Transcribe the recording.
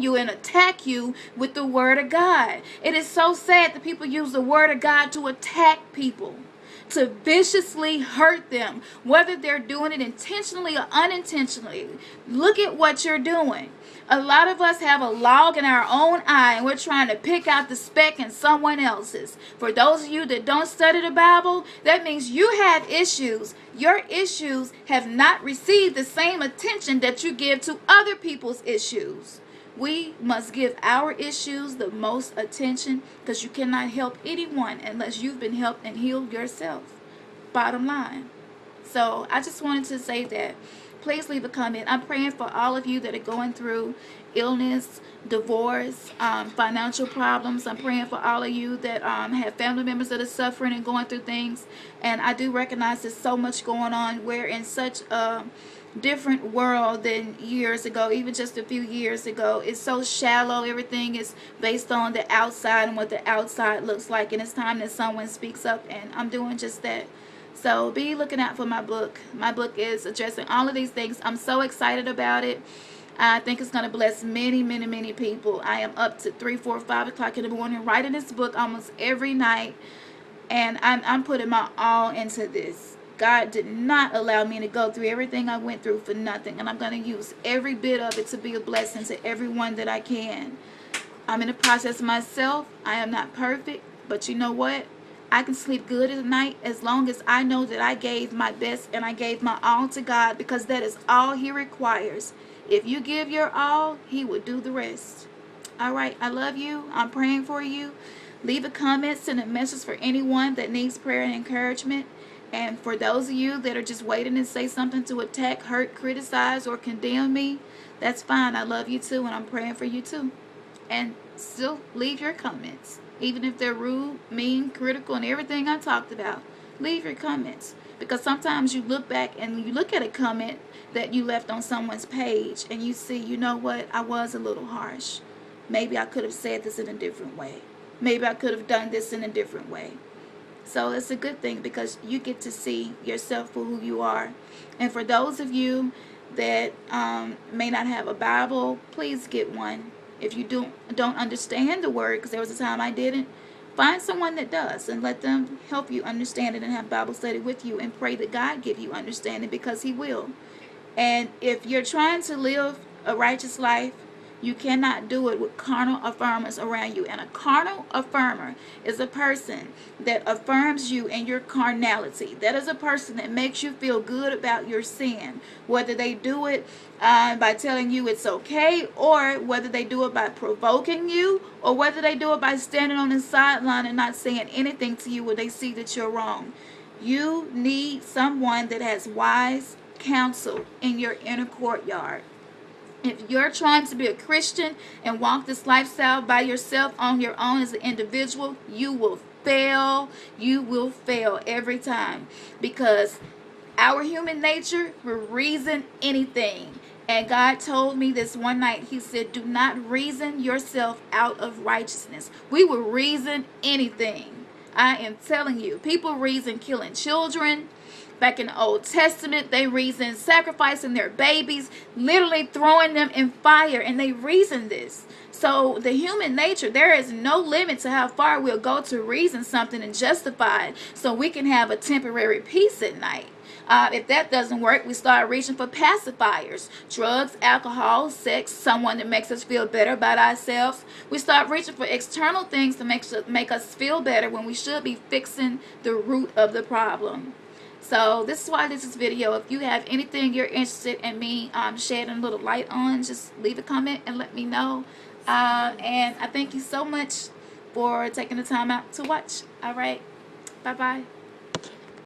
you and attack you with the word of God. It is so sad that people use the word of God to attack people, to viciously hurt them, whether they're doing it intentionally or unintentionally. Look at what you're doing. A lot of us have a log in our own eye, and we're trying to pick out the speck in someone else's. For those of you that don't study the Bible, that means you have issues. Your issues have not received the same attention that you give to other people's issues. We must give our issues the most attention, because you cannot help anyone unless you've been helped and healed yourself. Bottom line. So I just wanted to say that. Please leave a comment. I'm praying for all of you that are going through illness, divorce, financial problems. I'm praying for all of you that have family members that are suffering and going through things. And I do recognize there's so much going on. We're in such a different world than years ago, even just a few years ago. It's so shallow. Everything is based on the outside and what the outside looks like. And it's time that someone speaks up, and I'm doing just that. So be looking out for my book. My book is addressing all of these things. I'm so excited about it. I think it's going to bless many, many, many people. I am up to 3, 4, 5 o'clock in the morning writing this book almost every night. And I'm putting my all into this. God did not allow me to go through everything I went through for nothing. And I'm going to use every bit of it to be a blessing to everyone that I can. I'm in the process myself. I am not perfect. But you know what? I can sleep good at night as long as I know that I gave my best and I gave my all to God, because that is all He requires. If you give your all, He will do the rest. All right, I love you. I'm praying for you. Leave a comment, send a message for anyone that needs prayer and encouragement. And for those of you that are just waiting to say something to attack, hurt, criticize, or condemn me, that's fine. I love you too, and I'm praying for you too. And still leave your comments. Even if they're rude, mean, critical, and everything I talked about, leave your comments. Because sometimes you look back and you look at a comment that you left on someone's page and you see, you know what, I was a little harsh. Maybe I could have said this in a different way. Maybe I could have done this in a different way. So it's a good thing, because you get to see yourself for who you are. And for those of you that may not have a Bible, please get one. If you don't understand the word, because there was a time I didn't, find someone that does and let them help you understand it and have Bible study with you, and pray that God give you understanding, because He will. And if you're trying to live a righteous life, you cannot do it with carnal affirmers around you. And a carnal affirmer is a person that affirms you in your carnality. That is a person that makes you feel good about your sin. Whether they do it by telling you it's okay, or whether they do it by provoking you, or whether they do it by standing on the sideline and not saying anything to you when they see that you're wrong. You need someone that has wise counsel in your inner courtyard. If you're trying to be a Christian and walk this lifestyle by yourself on your own as an individual, you will fail. You will fail every time, because our human nature will reason anything. And God told me this one night. He said, do not reason yourself out of righteousness. We will reason anything. I am telling you, people reason killing children. Back in the Old Testament, they reasoned sacrificing their babies, literally throwing them in fire, and they reasoned this. So the human nature, there is no limit to how far we'll go to reason something and justify it, so we can have a temporary peace at night. If that doesn't work, we start reaching for pacifiers: drugs, alcohol, sex, someone that makes us feel better about ourselves. We start reaching for external things to make us feel better, when we should be fixing the root of the problem. So this is why this is video. If you have anything you're interested in me shedding a little light on, just leave a comment and let me know. And I thank you so much for taking the time out to watch. All right. Bye-bye.